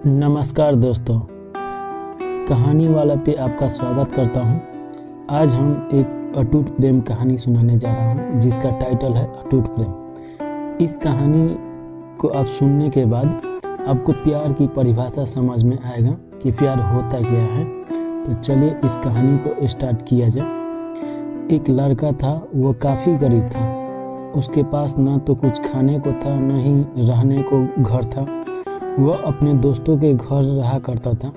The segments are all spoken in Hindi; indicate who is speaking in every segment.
Speaker 1: नमस्कार दोस्तों, कहानी वाला पे आपका स्वागत करता हूँ। आज हम एक अटूट प्रेम कहानी सुनाने जा रहा हूँ जिसका टाइटल है अटूट प्रेम। इस कहानी को आप सुनने के बाद आपको प्यार की परिभाषा समझ में आएगा कि प्यार होता क्या है। तो चलिए इस कहानी को स्टार्ट किया जाए। एक लड़का था, वो काफ़ी गरीब था। उसके पास ना तो कुछ खाने को था, न ही रहने को घर था। वह अपने दोस्तों के घर रहा करता था।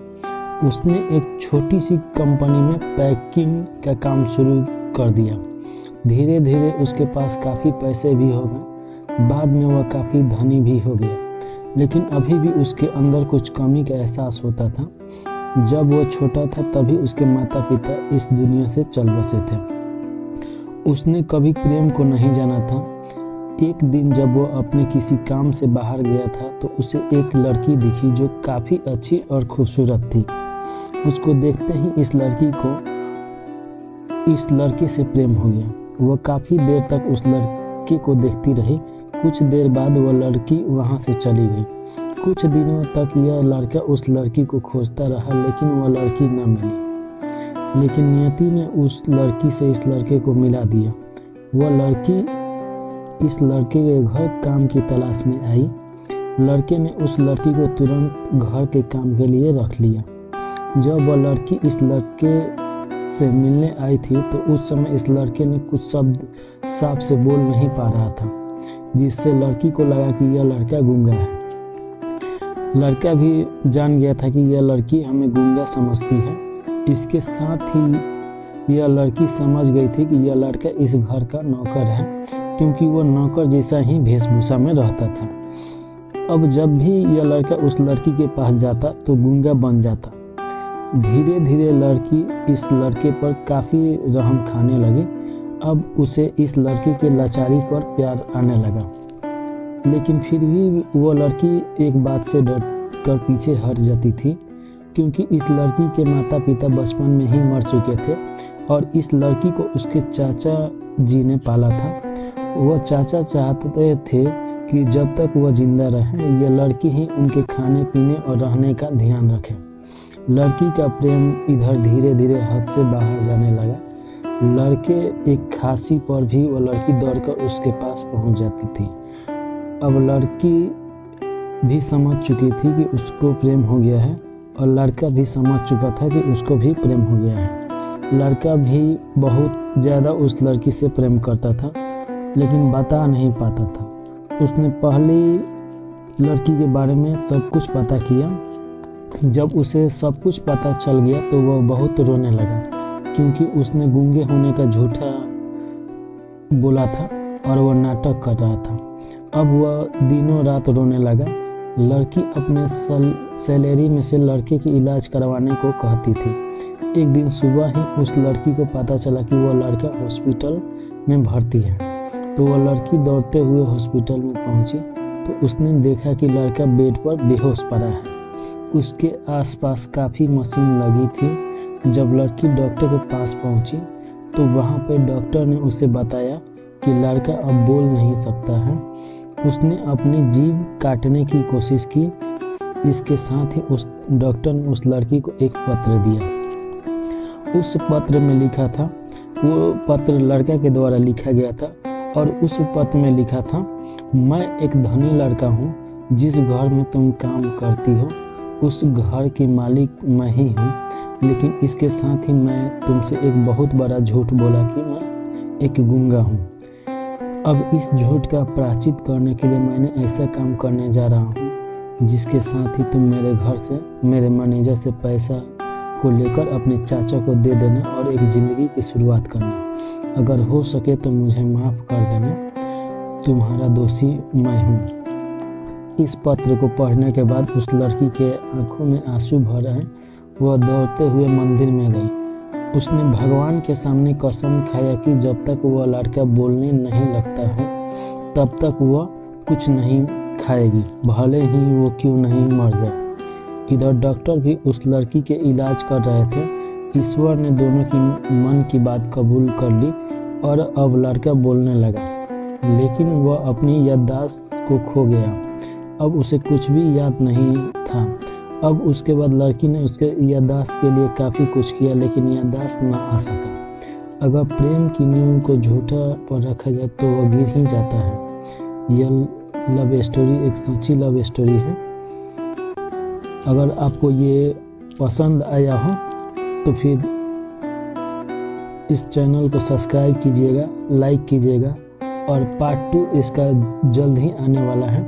Speaker 1: उसने एक छोटी सी कंपनी में पैकिंग का काम शुरू कर दिया। धीरे धीरे उसके पास काफ़ी पैसे भी हो गए। बाद में वह काफ़ी धनी भी हो गया, लेकिन अभी भी उसके अंदर कुछ कमी का एहसास होता था। जब वह छोटा था तभी उसके माता पिता इस दुनिया से चल बसे थे। उसने कभी प्रेम को नहीं जाना था। एक दिन जब वो अपने किसी काम से बाहर गया था तो उसे एक लड़की दिखी जो काफ़ी अच्छी और खूबसूरत थी। उसको देखते ही इस लड़के से प्रेम हो गया। वह काफ़ी देर तक उस लड़के को देखती रही। कुछ देर बाद वह लड़की वहाँ से चली गई। कुछ दिनों तक यह लड़का उस लड़की को खोजता रहा, लेकिन वह लड़की न मिली। लेकिन नियति ने उस लड़की से इस लड़के को मिला दिया। वह लड़की इस लड़के के घर काम की तलाश में आई। लड़के ने उस लड़की को तुरंत घर के काम के लिए रख लिया। जब वह लड़की इस लड़के से मिलने आई थी तो उस समय इस लड़के ने कुछ शब्द साफ से बोल नहीं पा रहा था, जिससे लड़की को लगा कि यह लड़का गूंगा है। लड़का भी जान गया था कि यह लड़की हमें गूंगा समझती है। इसके साथ ही यह लड़की समझ गई थी कि यह लड़का इस घर का नौकर है, क्योंकि वह नौकर जैसा ही वेशभूषा में रहता था। अब जब भी यह लड़का उस लड़की के पास जाता तो गूंगा बन जाता। धीरे धीरे लड़की इस लड़के पर काफ़ी रहम खाने लगी। अब उसे इस लड़के के लाचारी पर प्यार आने लगा, लेकिन फिर भी वह लड़की एक बात से डर कर पीछे हट जाती थी, क्योंकि इस लड़की के माता पिता बचपन में ही मर चुके थे और इस लड़की को उसके चाचा जी ने पाला था। वह चाचा चाहते थे कि जब तक वह जिंदा रहे यह लड़की ही उनके खाने पीने और रहने का ध्यान रखे। लड़की का प्रेम इधर धीरे धीरे हद से बाहर जाने लगा। लड़के एक खांसी पर भी वह लड़की दौड़कर उसके पास पहुंच जाती थी। अब लड़की भी समझ चुकी थी कि उसको प्रेम हो गया है और लड़का भी समझ चुका था कि उसको भी प्रेम हो गया है। लड़का भी बहुत ज़्यादा उस लड़की से प्रेम करता था, लेकिन बता नहीं पाता था। उसने पहली लड़की के बारे में सब कुछ पता किया। जब उसे सब कुछ पता चल गया तो वह बहुत रोने लगा, क्योंकि उसने गूंगे होने का झूठा बोला था और वह नाटक कर रहा था। अब वह दिनों रात रोने लगा। लड़की अपने सैलरी में से लड़के की इलाज करवाने को कहती थी। एक दिन सुबह ही उस लड़की को पता चला कि वह लड़का हॉस्पिटल में भर्ती है। तो वह लड़की दौड़ते हुए हॉस्पिटल में पहुंची तो उसने देखा कि लड़का बेड पर बेहोश पड़ा है। उसके आसपास काफ़ी मशीन लगी थी। जब लड़की डॉक्टर के पास पहुंची तो वहां पर डॉक्टर ने उसे बताया कि लड़का अब बोल नहीं सकता है। उसने अपनी जीभ काटने की कोशिश की। इसके साथ ही उस डॉक्टर ने उस लड़की को एक पत्र दिया। उस पत्र में लिखा था, वो पत्र लड़का के द्वारा लिखा गया था और उस पत्र में लिखा था, मैं एक धनी लड़का हूँ। जिस घर में तुम काम करती हो उस घर की मालिक मैं ही हूँ, लेकिन इसके साथ ही मैं तुमसे एक बहुत बड़ा झूठ बोला कि मैं एक गूंगा हूँ। अब इस झूठ का प्रायश्चित करने के लिए मैंने ऐसा काम करने जा रहा हूँ जिसके साथ ही तुम मेरे घर से मेरे मैनेजर से पैसा को लेकर अपने चाचा को दे देना और एक ज़िंदगी की शुरुआत करना। अगर हो सके तो मुझे माफ़ कर देना। तुम्हारा दोषी मैं हूँ। इस पत्र को पढ़ने के बाद उस लड़की के आंखों में आंसू भर आए। वह दौड़ते हुए मंदिर में गई। उसने भगवान के सामने कसम खाया कि जब तक वह लड़का बोलने नहीं लगता है तब तक वह कुछ नहीं खाएगी, भले ही वो क्यों नहीं मर जाए। इधर डॉक्टर भी उस लड़की के इलाज कर रहे थे। ईश्वर ने दोनों की मन की बात कबूल कर ली और अब लड़का बोलने लगा, लेकिन वह अपनी याददाश्त को खो गया। अब उसे कुछ भी याद नहीं था। अब उसके बाद लड़की ने उसके याददाश्त के लिए काफ़ी कुछ किया, लेकिन याददाश्त ना आ सका। अगर प्रेम की नींव को झूठा पर रखा जाए तो वह गिर ही जाता है। यह लव स्टोरी एक सच्ची लव स्टोरी है। अगर आपको ये पसंद आया हो तो फिर इस चैनल को सब्सक्राइब कीजिएगा, लाइक कीजिएगा, और पार्ट 2 इसका जल्द ही आने वाला है।